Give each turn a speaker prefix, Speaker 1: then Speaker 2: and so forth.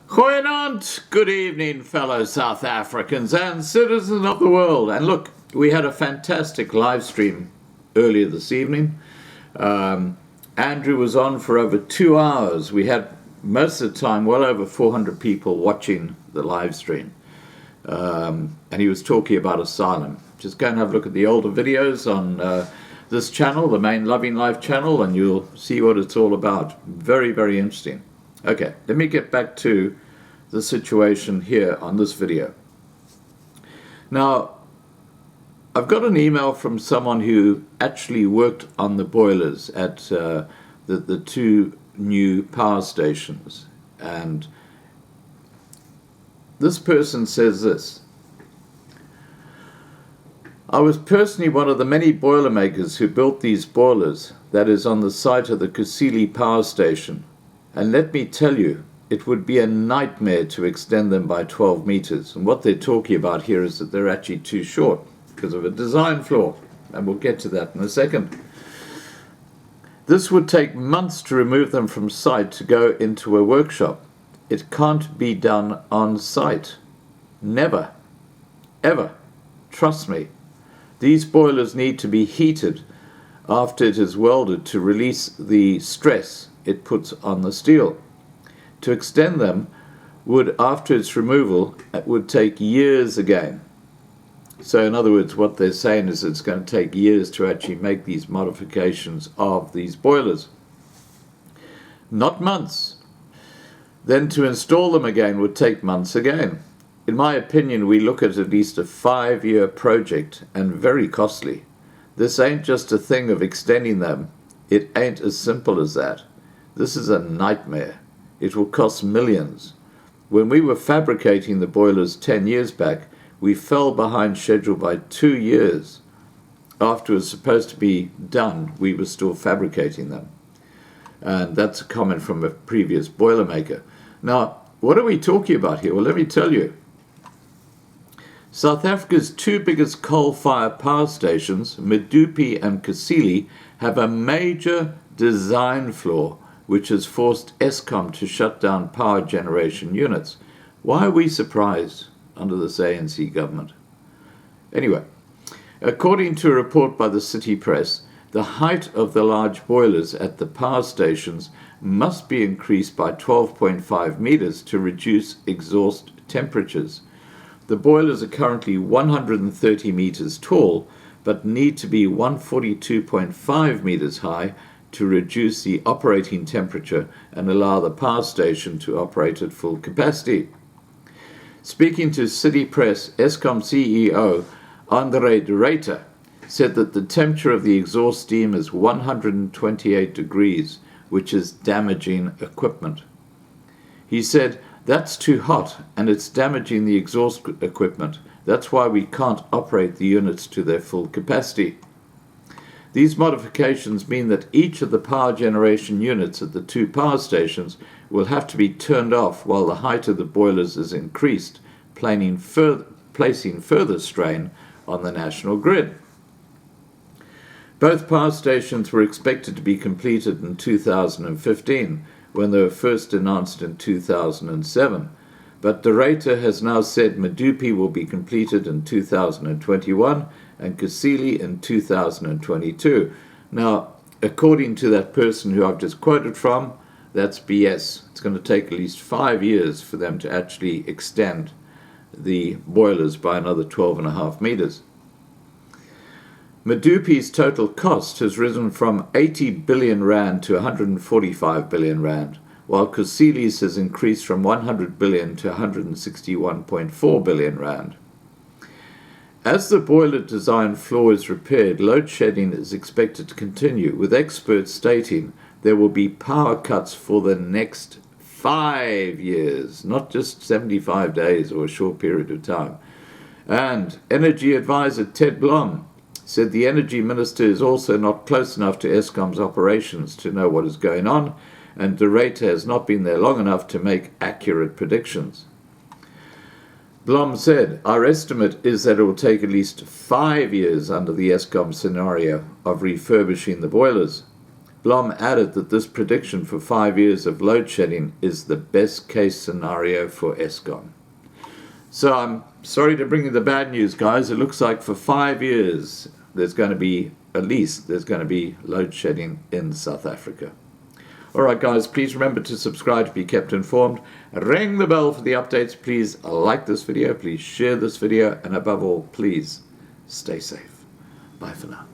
Speaker 1: Goeienaand, good evening, fellow South Africans and citizens of the world. And look, we had a fantastic live stream earlier this evening. Andrew was on for over 2 hours. We had most of the time well over 400 people watching the live stream. And he was talking about asylum. Just go and have a look at the older videos on this channel, the main Loving Life channel, and you'll see what it's all about. Very, very interesting. Okay, let me get back to the situation here on this video. Now, I've got an email from someone who actually worked on the boilers at the two new power stations. And this person says this: I was personally one of the many boilermakers who built these boilers that is on the site of the Kusile power station. And let me tell you, it would be a nightmare to extend them by 12 meters. And what they're talking about here is that they're actually too short because of a design flaw. And we'll get to that in a second. This would take months to remove them from site to go into a workshop. It can't be done on site. Never. Ever. Trust me. These boilers need to be heated after it is welded to release the stress it puts on the steel. To extend them would, after its removal, it would take years again. So in other words, what they're saying is it's going to take years to actually make these modifications of these boilers. Not months. Then to install them again would take months again. In my opinion, we look at least a 5-year project and very costly. This ain't just a thing of extending them. It ain't as simple as that. This is a nightmare. It will cost millions. When we were fabricating the boilers 10 years back, we fell behind schedule by 2 years. After it was supposed to be done, we were still fabricating them. And that's a comment from a previous boilermaker. Now, what are we talking about here? Well, let me tell you. South Africa's two biggest coal-fired power stations, Medupi and Kusile, have a major design flaw which has forced Eskom to shut down power generation units. Why are we surprised under this ANC government? Anyway, according to a report by the City Press, the height of the large boilers at the power stations must be increased by 12.5 meters to reduce exhaust temperatures. The boilers are currently 130 meters tall, but need to be 142.5 meters high to reduce the operating temperature and allow the power station to operate at full capacity. Speaking to City Press, Eskom CEO Andre de Ruyter said that the temperature of the exhaust steam is 128 degrees, which is damaging equipment. He said, "That's too hot and it's damaging the exhaust equipment. That's why we can't operate the units to their full capacity." These modifications mean that each of the power generation units at the two power stations will have to be turned off while the height of the boilers is increased, placing further strain on the national grid. Both power stations were expected to be completed in 2015, when they were first announced in 2007. But de Ruyter has now said Medupi will be completed in 2021 and Kusile in 2022. Now, according to that person who I've just quoted from, that's BS. It's going to take at least 5 years for them to actually extend the boilers by another 12.5 meters. Medupi's total cost has risen from 80 billion rand to 145 billion rand, while Kusile's has increased from 100 billion to 161.4 billion rand. As the boiler design flaw is repaired, load shedding is expected to continue, with experts stating there will be power cuts for the next 5 years, not just 75 days or a short period of time. And Energy Advisor Ted Blom said the Energy Minister is also not close enough to Eskom's operations to know what is going on, and de Ruyter has not been there long enough to make accurate predictions. Blom said, "Our estimate is that it will take at least 5 years under the Eskom scenario of refurbishing the boilers. Blom added that this prediction for 5 years of load shedding is the best case scenario for Eskom. So I'm sorry to bring you the bad news, guys. It looks like for 5 years there's going to be load shedding in South Africa. All right, guys, please remember to subscribe to be kept informed. Ring the bell for the updates. Please like this video. Please share this video. And above all, please stay safe. Bye for now.